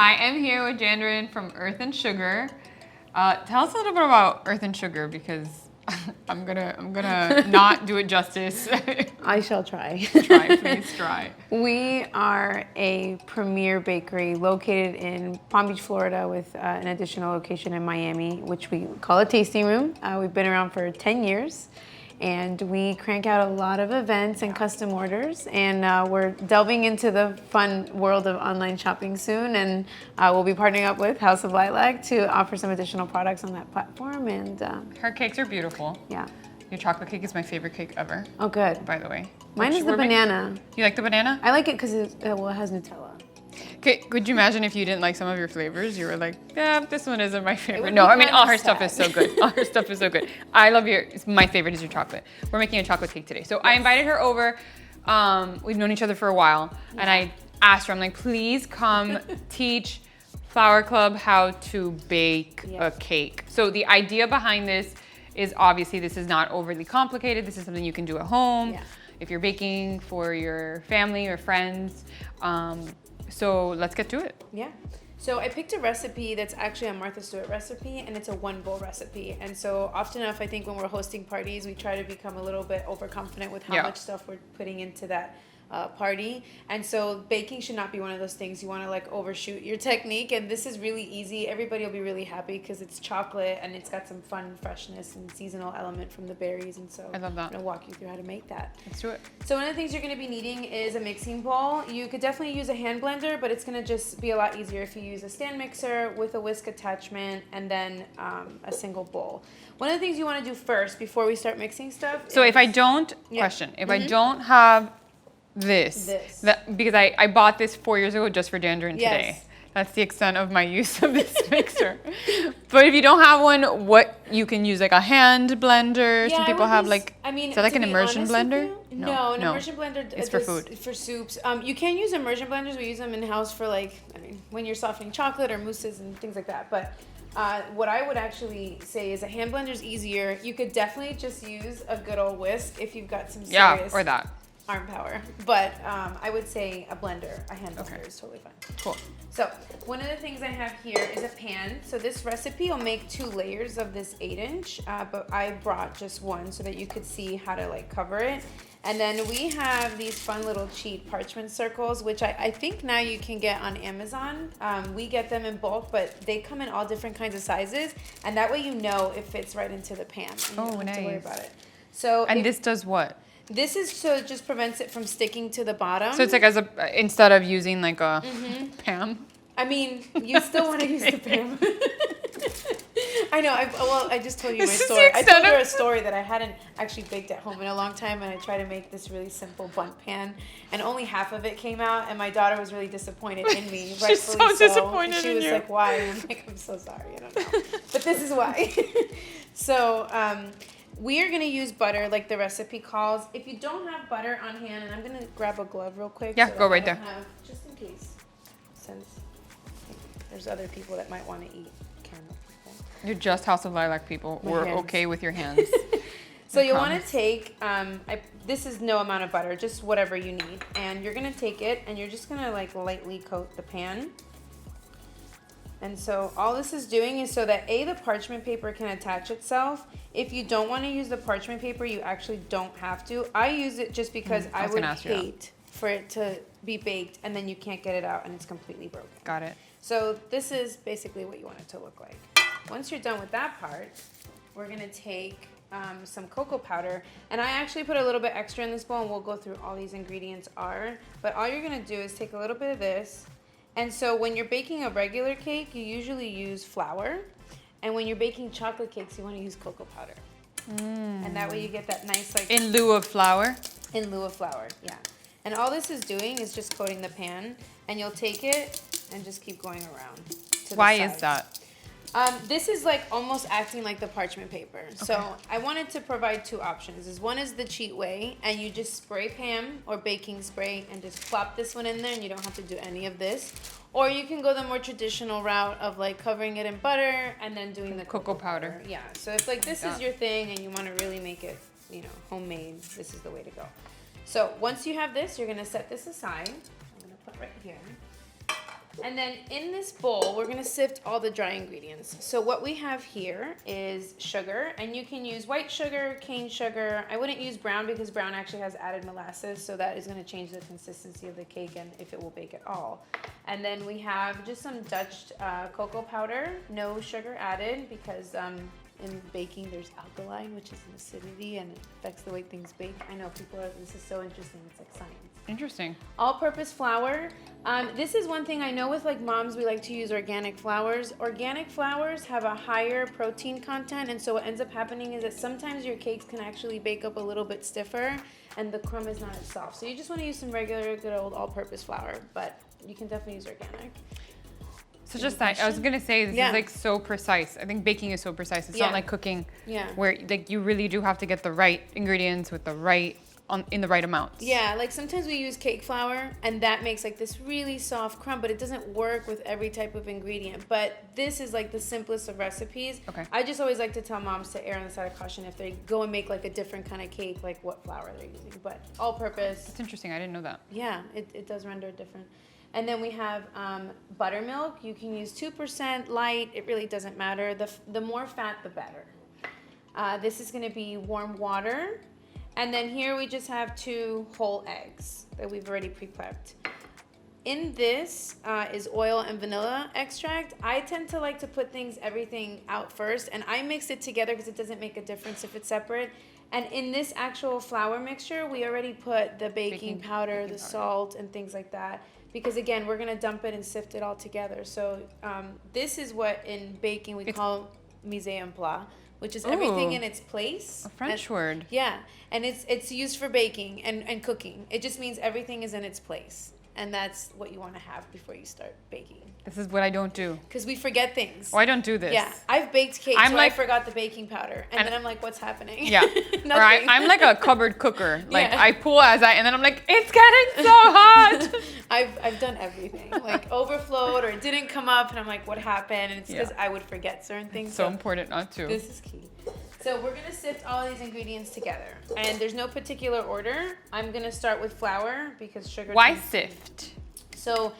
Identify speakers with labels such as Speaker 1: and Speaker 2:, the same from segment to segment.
Speaker 1: I am here with Jandrin from Earth and Sugar. Tell us a little bit about Earth and Sugar because I'm gonna not do it justice.
Speaker 2: I shall try.
Speaker 1: Try, please try.
Speaker 2: We are a premier bakery located in Palm Beach, Florida, with an additional location in Miami, which we call a tasting room. We've been around for 10 years. And we crank out a lot of events and custom orders. And we're delving into the fun world of online shopping soon. And we'll be partnering up with House of Lilac to offer some additional products on that platform. And
Speaker 1: her cakes are beautiful.
Speaker 2: Yeah.
Speaker 1: Your chocolate cake is my favorite cake ever.
Speaker 2: Oh, good.
Speaker 1: By the way.
Speaker 2: Mine is the banana.
Speaker 1: You like the banana?
Speaker 2: I like it because it has Nutella.
Speaker 1: Okay, could you imagine if you didn't like some of your flavors? You were like, yeah, this one isn't my favorite. No, I mean, all her stuff is so good. All her stuff is so good. I love my favorite is your chocolate. We're making a chocolate cake today. So I invited her over. We've known each other for a while. Yeah. And I asked her, I'm like, please come teach Flower Club how to bake a cake. So the idea behind this is obviously this is not overly complicated. This is something you can do at home. Yeah. If you're baking for your family or friends. So let's get to it.
Speaker 2: Yeah. So I picked a recipe that's actually a Martha Stewart recipe, and it's a one bowl recipe. And so often enough, I think when we're hosting parties, we try to become a little bit overconfident with how much stuff we're putting into that party. And so baking should not be one of those things you want to like overshoot your technique. And this is really easy. Everybody will be really happy because it's chocolate and it's got some fun freshness and seasonal element from the berries. And so
Speaker 1: I love that.
Speaker 2: I'm gonna walk you through how to make that.
Speaker 1: Let's do it.
Speaker 2: So one of the things you're gonna be needing is a mixing bowl. You could definitely use a hand blender, but it's gonna just be a lot easier if you use a stand mixer with a whisk attachment and then a single bowl. One of the things you want to do first before we start mixing stuff.
Speaker 1: So if I don't I don't have this. Because I bought this 4 years ago just for Jandrin today. That's the extent of my use of this mixer. But if you don't have one, what you can use like a hand blender. Some people have like, is that like an immersion blender?
Speaker 2: No, an immersion blender
Speaker 1: is for food.
Speaker 2: For soups. You can use immersion blenders. We use them in the house for like, when you're softening chocolate or mousses and things like that. But what I would actually say is a hand blender is easier. You could definitely just use a good old whisk if you've got some serious
Speaker 1: or that.
Speaker 2: Arm power. But I would say a blender, a hand blender is totally fine.
Speaker 1: Cool.
Speaker 2: So one of the things I have here is a pan. So this recipe will make 2 layers of this 8-inch, but I brought just one so that you could see how to like cover it. And then we have these fun little cheat parchment circles, which I think now you can get on Amazon. We get them in bulk, but they come in all different kinds of sizes. And that way you know it fits right into the pan. And you don't have to worry about it. So
Speaker 1: this does what?
Speaker 2: This is so it just prevents it from sticking to the bottom.
Speaker 1: So it's like instead of using like a Pam.
Speaker 2: I mean, you still want to use the Pam. I know. I just told you my story. I told her a story that I hadn't actually baked at home in a long time, and I tried to make this really simple bundt pan, and only half of it came out, and my daughter was really disappointed in me.
Speaker 1: She's so disappointed in you.
Speaker 2: She was like, "Why?" And I'm like, "I'm so sorry. I don't know, but this is why." So. We are going to use butter like the recipe calls. If you don't have butter on hand, and I'm going to grab a glove real quick.
Speaker 1: Yeah, go right there.
Speaker 2: Just in case, since there's other people that might want to eat caramel.
Speaker 1: You're just House of Lilac people. We're okay with your hands.
Speaker 2: So you want to take, this is no amount of butter, just whatever you need. And you're going to take it, and you're just going to like lightly coat the pan. And so all this is doing is so that the parchment paper can attach itself. If you don't want to use the parchment paper, you actually don't have to. I use it just because I would hate for it to be baked and then you can't get it out and it's completely broken.
Speaker 1: Got it.
Speaker 2: So this is basically what you want it to look like. Once you're done with that part, we're going to take some cocoa powder. And I actually put a little bit extra in this bowl and we'll go through all these ingredients are. But all you're going to do is take a little bit of this. And so when you're baking a regular cake, you usually use flour. And when you're baking chocolate cakes, you want to use cocoa powder. And that way you get that nice like...
Speaker 1: In lieu of flour?
Speaker 2: In lieu of flour, yeah. And all this is doing is just coating the pan. And you'll take it and just keep going around to the side.
Speaker 1: Why is that?
Speaker 2: This is like almost acting like the parchment paper. Okay. So I wanted to provide 2 options. One is the cheat way, and you just spray Pam or baking spray and just plop this one in there and you don't have to do any of this. Or you can go the more traditional route of like covering it in butter and then doing the cocoa powder. Yeah, so if like this is your thing and you want to really make it, homemade, this is the way to go. So once you have this, you're going to set this aside. I'm going to put right here. And then in this bowl, we're gonna sift all the dry ingredients. So what we have here is sugar, and you can use white sugar, cane sugar. I wouldn't use brown because brown actually has added molasses, so that is gonna change the consistency of the cake and if it will bake at all. And then we have just some Dutch cocoa powder, no sugar added because in baking there's alkali, which is an acidity and it affects the way things bake. I know people are, this is so interesting, it's like science.
Speaker 1: Interesting.
Speaker 2: All-purpose flour. This is one thing I know with like moms, we like to use organic flours. Organic flours have a higher protein content, and so what ends up happening is that sometimes your cakes can actually bake up a little bit stiffer and the crumb is not as soft. So you just want to use some regular good old all-purpose flour, but you can definitely use organic.
Speaker 1: So just that, I was gonna say, this is like so precise. I think baking is so precise. It's not like cooking where like you really do have to get the right ingredients with the right, in the right amounts.
Speaker 2: Yeah, like sometimes we use cake flour and that makes like this really soft crumb, but it doesn't work with every type of ingredient. But this is like the simplest of recipes.
Speaker 1: Okay.
Speaker 2: I just always like to tell moms to err on the side of caution if they go and make like a different kind of cake, like what flour they're using. But all purpose.
Speaker 1: That's interesting, I didn't know that.
Speaker 2: Yeah, it does render different. And then we have buttermilk. You can use 2% light. It really doesn't matter. The more fat, the better. This is going to be warm water. And then here we just have 2 whole eggs that we've already pre-prepped. In this is oil and vanilla extract. I tend to like to put everything out first, and I mix it together because it doesn't make a difference if it's separate. And in this actual flour mixture, we already put the baking powder, the salt, and things like that. Because again, we're gonna dump it and sift it all together. So this is what in baking we call mise en place, which is everything in its place.
Speaker 1: A French word.
Speaker 2: Yeah, and it's used for baking and cooking. It just means everything is in its place. And that's what you want to have before you start baking.
Speaker 1: This is what I don't do.
Speaker 2: Because we forget things.
Speaker 1: Oh, I don't do this.
Speaker 2: Yeah, I've baked cakes where I forgot the baking powder. And then I'm like, what's happening?
Speaker 1: Yeah. Or I'm like a cupboard cooker. Like I pull and then I'm like, it's getting so hot.
Speaker 2: I've done everything. Like overflowed or it didn't come up and I'm like, what happened? And it's because I would forget certain things.
Speaker 1: It's so important not to.
Speaker 2: This is key. So we're going to sift all of these ingredients together. And there's no particular order. I'm going to start with flour because sugar...
Speaker 1: Why sift?
Speaker 2: So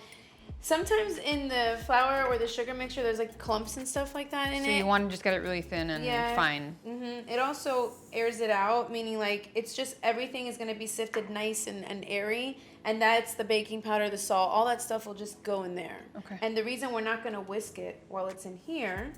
Speaker 2: sometimes in the flour or the sugar mixture, there's like clumps and stuff like that in it.
Speaker 1: So you want to just get it really thin and fine.
Speaker 2: Mm-hmm. It also airs it out, meaning like it's just everything is going to be sifted nice and airy. And that's the baking powder, the salt, all that stuff will just go in there.
Speaker 1: Okay.
Speaker 2: And the reason we're not going to whisk it while it's in here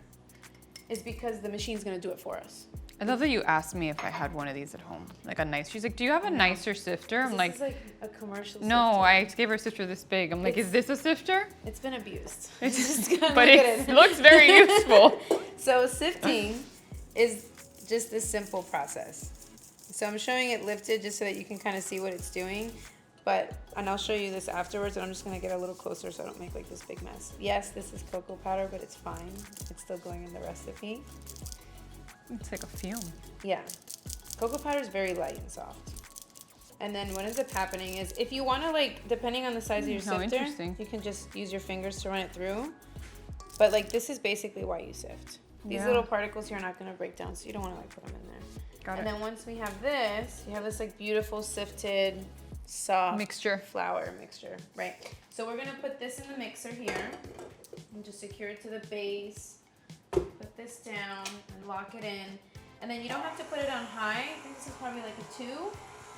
Speaker 2: is because the machine's going to do it for us.
Speaker 1: I love that you asked me if I had one of these at home, like a nice. She's like, "Do you have a nicer sifter?" I'm like,
Speaker 2: "This is like a commercial."
Speaker 1: No,
Speaker 2: sifter.
Speaker 1: I gave her a sifter this big. I'm like, "Is this a sifter?"
Speaker 2: It's been abused.
Speaker 1: But it looks very useful.
Speaker 2: So sifting is just this simple process. So I'm showing it lifted just so that you can kind of see what it's doing. And I'll show you this afterwards, and I'm just gonna get a little closer so I don't make like this big mess. Yes, this is cocoa powder, but it's fine. It's still going in the recipe.
Speaker 1: It's like a fume.
Speaker 2: Yeah. Cocoa powder is very light and soft. And then what ends up happening is if you want to like, depending on the size of your sifter, you can just use your fingers to run it through. But like this is basically why you sift. These little particles here are not going to break down, so you don't want to like put them in there.
Speaker 1: Got it.
Speaker 2: And then once we have this, you have this like beautiful sifted, soft flour mixture, right? So we're going to put this in the mixer here and just secure it to the base. Put this down and lock it in. And then you don't have to put it on high. I think this is probably like a 2.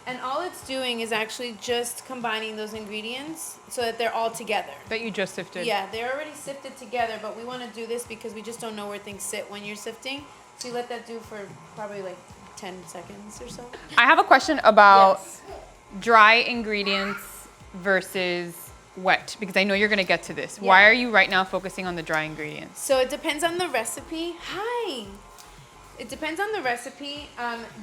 Speaker 2: And all it's doing is actually just combining those ingredients so that they're all together.
Speaker 1: That you just sifted.
Speaker 2: Yeah, they're already sifted together, but we want to do this because we just don't know where things sit when you're sifting. So you let that do for probably like 10 seconds or so.
Speaker 1: I have a question about dry ingredients versus wet, because I know you're going to get to this. Why are you right now focusing on the dry ingredients?
Speaker 2: So it depends on the recipe. Hi! It depends on the recipe.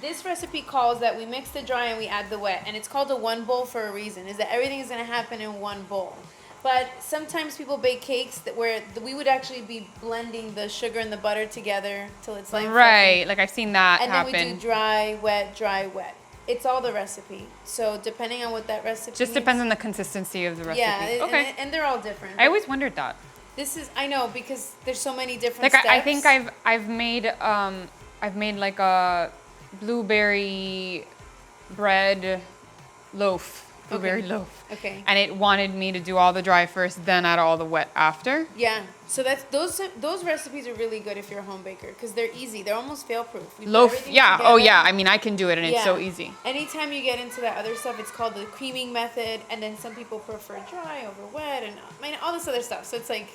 Speaker 2: This recipe calls that we mix the dry and we add the wet, and it's called a one bowl for a reason, is that everything is going to happen in one bowl. But sometimes people bake cakes where we would actually be blending the sugar and the butter together till it's like
Speaker 1: right, like I've seen that happen.
Speaker 2: And then we do dry, wet. It's all the recipe. So depending on what that recipe
Speaker 1: just depends on the consistency of the recipe.
Speaker 2: Yeah,
Speaker 1: okay.
Speaker 2: And they're all different.
Speaker 1: I always wondered that.
Speaker 2: This is, I know, because there's so many different steps.
Speaker 1: I think I've made like a blueberry bread loaf blueberry loaf.
Speaker 2: Okay.
Speaker 1: And it wanted me to do all the dry first, then add all the wet after.
Speaker 2: Yeah. So those recipes are really good if you're a home baker because they're easy. They're almost fail-proof. We put
Speaker 1: Loaf,
Speaker 2: everything
Speaker 1: yeah.
Speaker 2: together.
Speaker 1: Oh, yeah. I mean, I can do it, and it's so easy.
Speaker 2: Anytime you get into that other stuff, it's called the creaming method, and then some people prefer dry over wet, and all this other stuff. So it's like,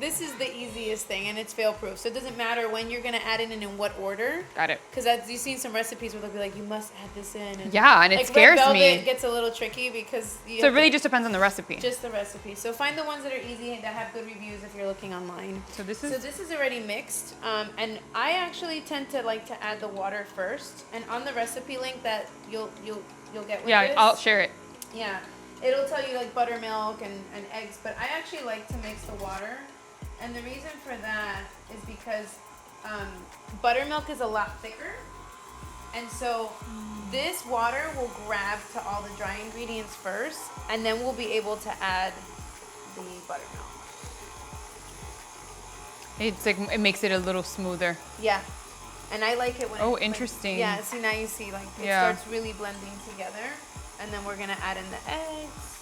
Speaker 2: this is the easiest thing, and it's fail-proof. So it doesn't matter when you're gonna add it and in what order.
Speaker 1: Got it.
Speaker 2: Because you've seen some recipes where they'll be like, you must add this in. And
Speaker 1: yeah, and it
Speaker 2: like
Speaker 1: scares
Speaker 2: Red Velvet
Speaker 1: me.
Speaker 2: Gets a little tricky because
Speaker 1: So it really just depends on the recipe.
Speaker 2: Just the recipe. So find the ones that are easy that have good reviews if you're looking online.
Speaker 1: So this is
Speaker 2: already mixed, and I actually tend to like to add the water first. And on the recipe link that you'll get with this.
Speaker 1: I'll share it.
Speaker 2: Yeah, it'll tell you like buttermilk and eggs, but I actually like to mix the water. And the reason for that is because buttermilk is a lot thicker. And so this water will grab to all the dry ingredients first, and then we'll be able to add the buttermilk.
Speaker 1: It's like, it makes it a little smoother.
Speaker 2: Yeah. And I like it when
Speaker 1: interesting.
Speaker 2: Yeah, see now you see like it starts really blending together. And then we're gonna add in the eggs.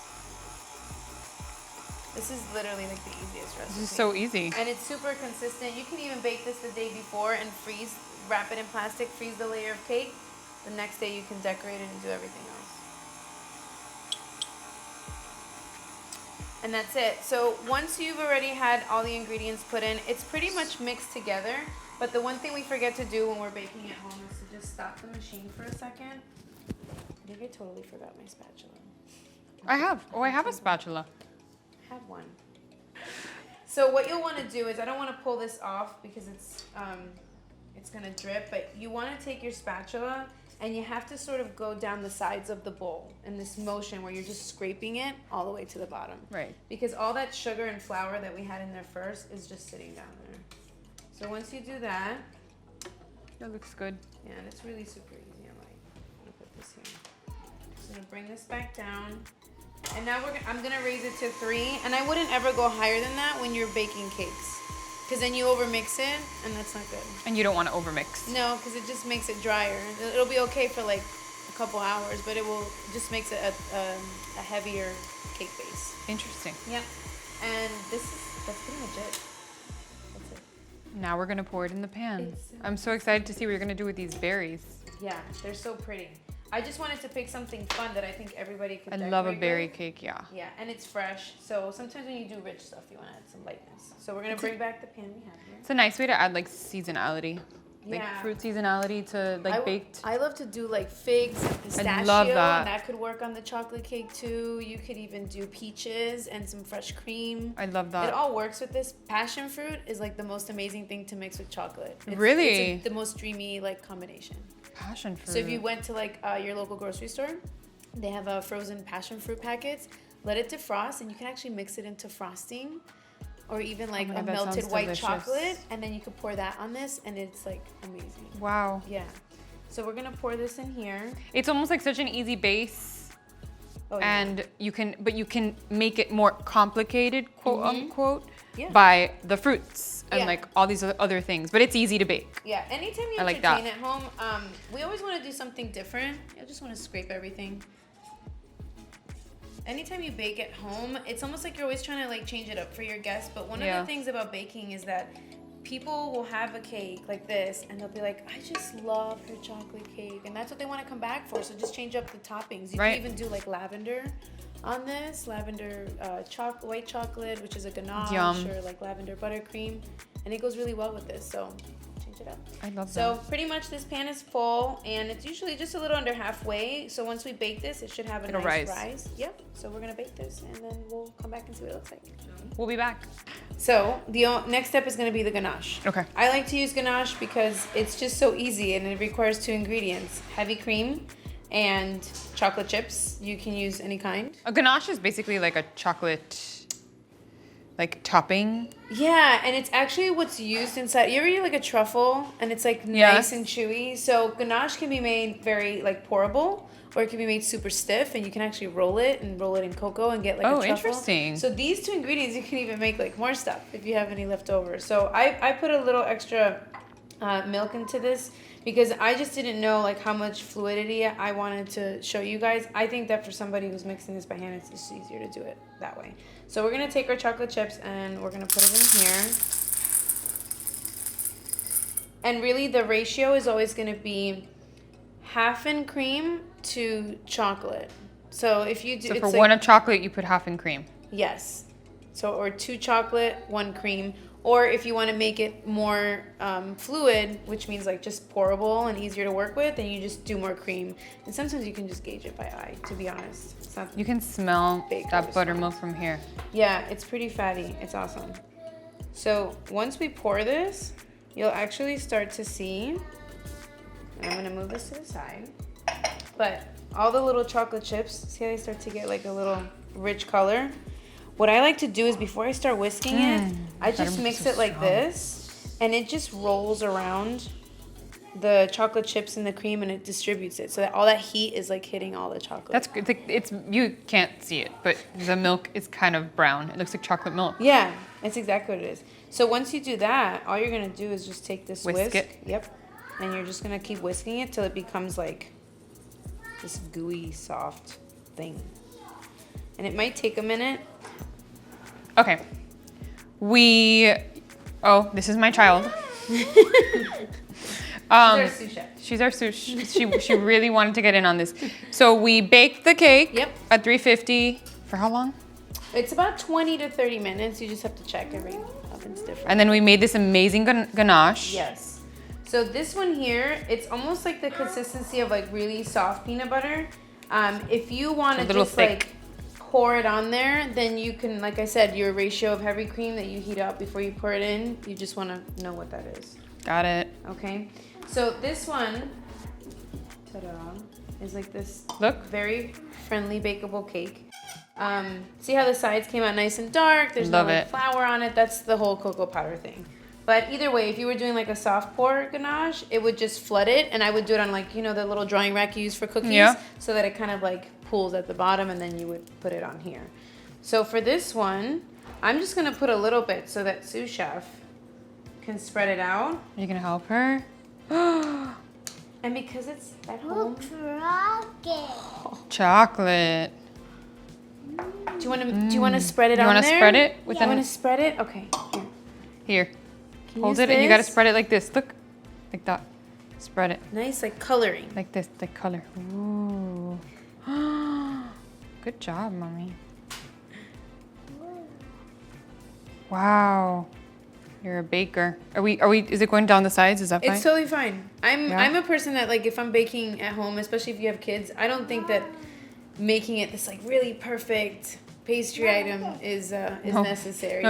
Speaker 2: This is literally like the easiest recipe.
Speaker 1: This is so easy.
Speaker 2: And it's super consistent. You can even bake this the day before and wrap it in plastic, freeze the layer of cake. The next day you can decorate it and do everything else. And that's it. So once you've already had all the ingredients put in, it's pretty much mixed together. But the one thing we forget to do when we're baking at home is to just stop the machine for a second. I think I totally forgot my spatula.
Speaker 1: I have a spatula.
Speaker 2: Have one. So what you'll want to do is, I don't want to pull this off because it's gonna drip, but you want to take your spatula and you have to sort of go down the sides of the bowl in this motion where you're just scraping it all the way to the bottom.
Speaker 1: Right.
Speaker 2: Because all that sugar and flour that we had in there first is just sitting down there. So once you do that,
Speaker 1: That looks good.
Speaker 2: yeah, and it's really super easy. I'm gonna put this here. Just gonna bring this back down. And now I'm gonna raise it to 3, and I wouldn't ever go higher than that when you're baking cakes, because then you overmix it, and that's not good.
Speaker 1: And you don't want to overmix.
Speaker 2: No, because it just makes it drier. It'll be okay for like a couple hours, but just makes it a heavier cake base.
Speaker 1: Interesting.
Speaker 2: Yeah, and that's pretty much it. That's it.
Speaker 1: Now we're gonna pour it in the pan.
Speaker 2: It's so
Speaker 1: I'm so excited to see what you're gonna do with these berries.
Speaker 2: Yeah, they're so pretty. I just wanted to pick something fun that I think everybody could
Speaker 1: I
Speaker 2: decorate
Speaker 1: love a berry
Speaker 2: with.
Speaker 1: cake, yeah.
Speaker 2: Yeah, and it's fresh. So sometimes when you do rich stuff, you want to add some lightness. So we're going to bring back the pan we have here.
Speaker 1: It's a nice way to add like seasonality. Like
Speaker 2: Yeah.
Speaker 1: fruit seasonality to like baked.
Speaker 2: I love to do like figs and pistachio.
Speaker 1: I love that.
Speaker 2: And that could work on the chocolate cake too. You could even do peaches and some fresh cream.
Speaker 1: I love that.
Speaker 2: It all works with this. Passion fruit is like the most amazing thing to mix with chocolate.
Speaker 1: Really?
Speaker 2: It's the most dreamy like combination.
Speaker 1: Passion fruit.
Speaker 2: So if you went to like your local grocery store, they have frozen passion fruit packets. Let it defrost, and you can actually mix it into frosting, or even like
Speaker 1: God,
Speaker 2: a
Speaker 1: that
Speaker 2: melted
Speaker 1: sounds
Speaker 2: white
Speaker 1: delicious.
Speaker 2: chocolate, and then you could pour that on this, and it's like amazing.
Speaker 1: Wow.
Speaker 2: Yeah. So we're gonna pour this in here.
Speaker 1: It's almost like such an easy base.
Speaker 2: Oh, yeah.
Speaker 1: And you can make it more complicated, quote unquote,
Speaker 2: Yeah.
Speaker 1: by the fruits and
Speaker 2: Yeah.
Speaker 1: like all these other things. But it's easy to bake.
Speaker 2: Yeah. Anytime you
Speaker 1: I like
Speaker 2: entertain
Speaker 1: that.
Speaker 2: at home, we always want to do something different. I just want to scrape everything. Anytime you bake at home, it's almost like you're always trying to like change it up for your guests. But one of the things about baking is that people will have a cake like this and they'll be like, I just love her chocolate cake. And that's what they want to come back for. So just change up the toppings. You can even do like lavender on this, lavender white chocolate, which is a ganache,
Speaker 1: Yum.
Speaker 2: or like lavender buttercream. And it goes really well with this. So change it up.
Speaker 1: I love
Speaker 2: So
Speaker 1: that.
Speaker 2: pretty much this pan is full, and it's usually just a little under halfway. So once we bake this, it should have a
Speaker 1: It'll
Speaker 2: nice
Speaker 1: rise.
Speaker 2: rise. Yep. So we're gonna bake this, and then we'll come back and see what it looks like.
Speaker 1: We'll be back.
Speaker 2: So the next step is gonna be the ganache.
Speaker 1: Okay.
Speaker 2: I like to use ganache because it's just so easy, and it requires 2 ingredients: heavy cream and chocolate chips. You can use any kind.
Speaker 1: A ganache is basically like a chocolate like topping.
Speaker 2: Yeah, and it's actually what's used inside. You ever eat like a truffle and it's like
Speaker 1: Yes.
Speaker 2: nice and chewy? So ganache can be made very like pourable, or it can be made super stiff, and you can actually roll it in cocoa and get like a truffle.
Speaker 1: Interesting.
Speaker 2: So these 2 ingredients, you can even make like more stuff if you have any left over. So I put a little extra milk into this because I just didn't know like how much fluidity I wanted to show you guys. I think that for somebody who's mixing this by hand, it's just easier to do it that way. So we're gonna take our chocolate chips and we're gonna put it in here. And really the ratio is always gonna be half in cream to chocolate. So if you do,
Speaker 1: So
Speaker 2: it's
Speaker 1: for
Speaker 2: like,
Speaker 1: 1 of chocolate, you put half in cream.
Speaker 2: yes. So, or 2 chocolate, 1 cream. Or if you want to make it more fluid, which means like just pourable and easier to work with, then you just do more cream. And sometimes you can just gauge it by eye, to be honest. It's not
Speaker 1: You can smell
Speaker 2: Baker's
Speaker 1: that buttermilk from here.
Speaker 2: Yeah, it's pretty fatty. It's awesome. So once we pour this, you'll actually start to see, and I'm gonna move this to the side, but all the little chocolate chips, see how they start to get like a little rich color? What I like to do is before I start whisking it, I just mix it like this, and it just rolls around the chocolate chips and the cream, and it distributes it so that all that heat is like hitting all the chocolate.
Speaker 1: That's good. It's you can't see it, but the milk is kind of brown. It looks like chocolate milk.
Speaker 2: Yeah, that's exactly what it is. So once you do that, all you're gonna do is just take this
Speaker 1: Whisk it.
Speaker 2: Yep. And you're just gonna keep whisking it till it becomes like this gooey, soft thing. And it might take a minute.
Speaker 1: Okay. Oh, this is my child. She's our sous chef. She really wanted to get in on this. So we baked the cake at 350 for how long?
Speaker 2: It's about 20 to 30 minutes. You just have to check. Every oven's different.
Speaker 1: And then we made this amazing ganache.
Speaker 2: Yes. So this one here, it's almost like the consistency of like really soft peanut butter. If you want to just like pour it on there, then you can, like I said, your ratio of heavy cream that you heat up before you pour it in, you just want to know what that is.
Speaker 1: Got it.
Speaker 2: Okay. So this one, ta-da, is like this very friendly bakeable cake. See how the sides came out nice and dark? There's no like, flour on it. That's the whole cocoa powder thing. But either way, if you were doing like a soft pour ganache, it would just flood it, and I would do it on like, you know, the little drying rack you use for cookies, so that it kind of like pools at the bottom, and then you would put it on here. So for this one, I'm just gonna put a little bit so that sous chef can spread it out.
Speaker 1: Are you gonna help her?
Speaker 2: And because it's at home.
Speaker 1: Chocolate.
Speaker 2: Do you want to spread it on there?
Speaker 1: You want to spread it?
Speaker 2: You want to spread it? Okay.
Speaker 1: Here. Hold it, and you got to spread it like this. Look. Like that. Spread it.
Speaker 2: Nice, like coloring.
Speaker 1: Like this, like color. Ooh. Good job, Mommy. Wow. You're a baker. Is it going down the sides? Is that fine?
Speaker 2: It's totally fine. I'm a person that like if I'm baking at home, especially if you have kids, I don't think that making it this like really perfect pastry item is necessary.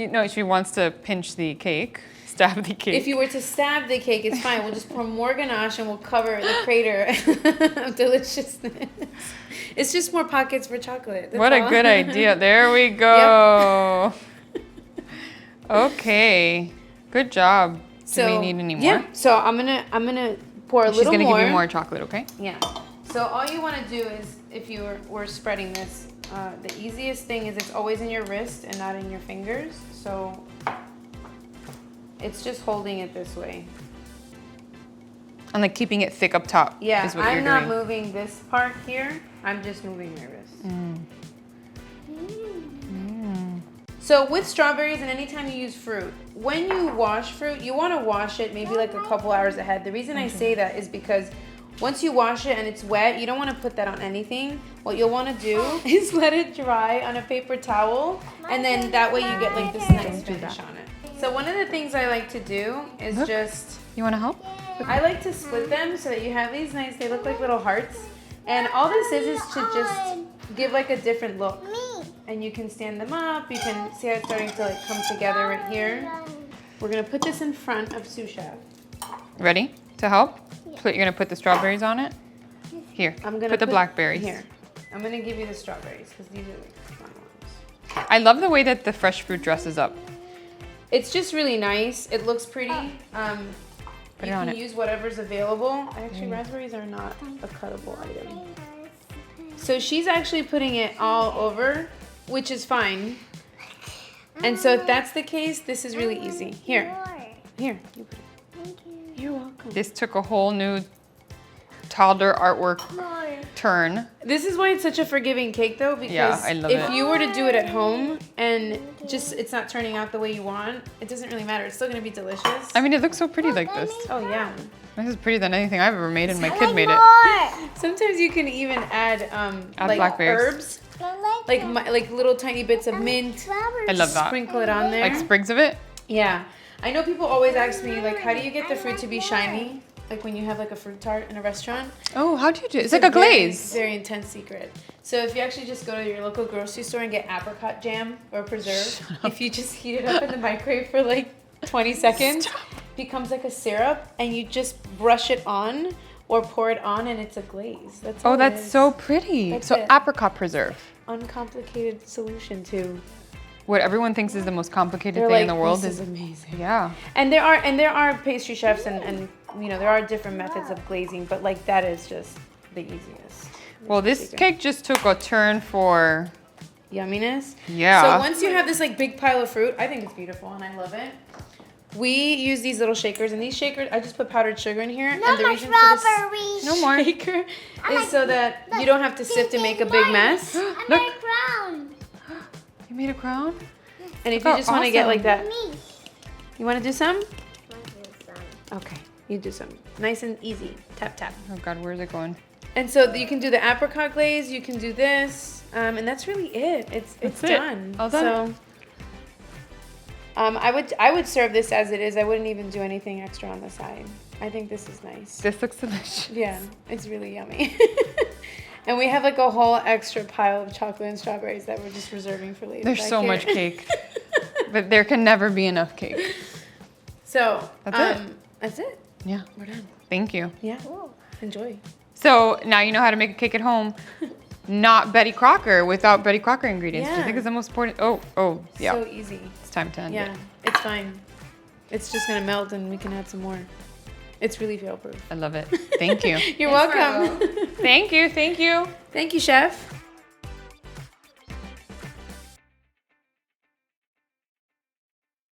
Speaker 1: No, she wants to pinch the cake, stab the cake.
Speaker 2: If you were to stab the cake, it's fine. We'll just pour more ganache and we'll cover the crater of deliciousness. It's just more pockets for chocolate.
Speaker 1: What a good idea. There we go. Yep. Okay. Good job. Do we need any more?
Speaker 2: Yeah. So I'm gonna pour a little more.
Speaker 1: She's gonna give you more chocolate, okay?
Speaker 2: Yeah. So all you want to do is, if you were spreading this, the easiest thing is it's always in your wrist and not in your fingers. So it's just holding it this way.
Speaker 1: And like keeping it thick up top.
Speaker 2: Yeah,
Speaker 1: is what you're
Speaker 2: I'm not
Speaker 1: doing.
Speaker 2: moving this part here. I'm just moving my wrist. So with strawberries and anytime you use fruit, when you wash fruit, you want to wash it maybe like a couple hours ahead. The reason I say that is because once you wash it and it's wet, you don't want to put that on anything. What you'll want to do is let it dry on a paper towel, and then that way you get like this nice finish on it. So one of the things I like to do is just...
Speaker 1: You want to help?
Speaker 2: I like to split them so that you have these nice, they look like little hearts. And all this is to just give like a different look. And you can stand them up. You can see how it's starting to like come together right here. We're going to put this in front of sous chef.
Speaker 1: Ready to help? You're going to put the strawberries on it? Here, put the blackberries.
Speaker 2: Here. I'm going to give you the strawberries because these are like fun ones.
Speaker 1: I love the way that the fresh fruit dresses up.
Speaker 2: It's just really nice. It looks pretty. You can use whatever's available. Actually, raspberries are not a cuttable item. So she's actually putting it all over, which is fine. And so if that's the case, this is really easy. Here, you put it. You're welcome.
Speaker 1: This took a whole new toddler artwork turn.
Speaker 2: This is why it's such a forgiving cake though, because
Speaker 1: Yeah, I love
Speaker 2: if
Speaker 1: it.
Speaker 2: you were to do it at home and just it's not turning out the way you want, it doesn't really matter. It's still gonna be delicious.
Speaker 1: I mean, it looks so pretty like this.
Speaker 2: Oh yeah.
Speaker 1: This is prettier than anything I've ever made, and my kid made it.
Speaker 2: Sometimes you can even add like
Speaker 1: blackberries.
Speaker 2: herbs, like little tiny bits of mint.
Speaker 1: I love that.
Speaker 2: Sprinkle it on there.
Speaker 1: Like sprigs of it.
Speaker 2: Yeah. I know people always ask me like, how do you get the fruit to be shiny? Like when you have like a fruit tart in a restaurant.
Speaker 1: Oh, how do you do it? It's like a glaze.
Speaker 2: Very intense secret. So if you actually just go to your local grocery store and get apricot jam or preserve, if you just heat it up in the microwave for like 20 seconds, it becomes like a syrup, and you just brush it on or pour it on, and it's a glaze. That's all
Speaker 1: Oh,
Speaker 2: it
Speaker 1: that's
Speaker 2: is.
Speaker 1: so pretty.
Speaker 2: That's
Speaker 1: So
Speaker 2: it.
Speaker 1: apricot preserve.
Speaker 2: Uncomplicated solution to
Speaker 1: What everyone thinks is the most complicated
Speaker 2: they're
Speaker 1: thing
Speaker 2: like,
Speaker 1: in the world
Speaker 2: this
Speaker 1: is
Speaker 2: is amazing.
Speaker 1: yeah.
Speaker 2: And there are pastry chefs and you know there are different methods of glazing, but like that is just the easiest.
Speaker 1: Well, this cake just took a turn for
Speaker 2: Yumminess.
Speaker 1: yeah.
Speaker 2: So once you have this like big pile of fruit, I think it's beautiful and I love it. We use these little shakers, and these shakers, I just put powdered sugar in here.
Speaker 3: No
Speaker 2: and the
Speaker 3: more
Speaker 2: reason for
Speaker 3: strawberries.
Speaker 1: No more.
Speaker 2: this shaker is so that you don't have to sift and make a big mess.
Speaker 3: I
Speaker 1: Look.
Speaker 3: made a crown.
Speaker 1: You made a crown?
Speaker 2: And if
Speaker 1: Oh,
Speaker 2: you just want to get like that,
Speaker 3: Me.
Speaker 2: you want to do some? Okay, you do some. Nice and easy. Tap, tap.
Speaker 1: Oh God, where's it going?
Speaker 2: And so you can do the apricot glaze, you can do this, and that's really it. It's
Speaker 1: That's it.
Speaker 2: done.
Speaker 1: All done.
Speaker 2: So, I would serve this as it is. I wouldn't even do anything extra on the side. I think this is nice.
Speaker 1: This looks delicious.
Speaker 2: Yeah, it's really yummy. And we have like a whole extra pile of chocolate and strawberries that we're just reserving for later.
Speaker 1: There's
Speaker 2: back
Speaker 1: so
Speaker 2: here.
Speaker 1: much cake. But there can never be enough cake.
Speaker 2: So
Speaker 1: That's it.
Speaker 2: That's it.
Speaker 1: Yeah.
Speaker 2: We're done.
Speaker 1: Thank you.
Speaker 2: Yeah. Enjoy.
Speaker 1: So now you know how to make a cake at home. Not Betty Crocker without Betty Crocker ingredients. Which I
Speaker 2: Yeah.
Speaker 1: think is the most important. Oh, yeah.
Speaker 2: So easy.
Speaker 1: It's time to end
Speaker 2: Yeah,
Speaker 1: it.
Speaker 2: it's fine. It's just gonna melt and we can add some more. It's really fail proof.
Speaker 1: I love it. Thank you.
Speaker 2: You're welcome.
Speaker 1: Thank you. Thank you.
Speaker 2: Thank you, chef.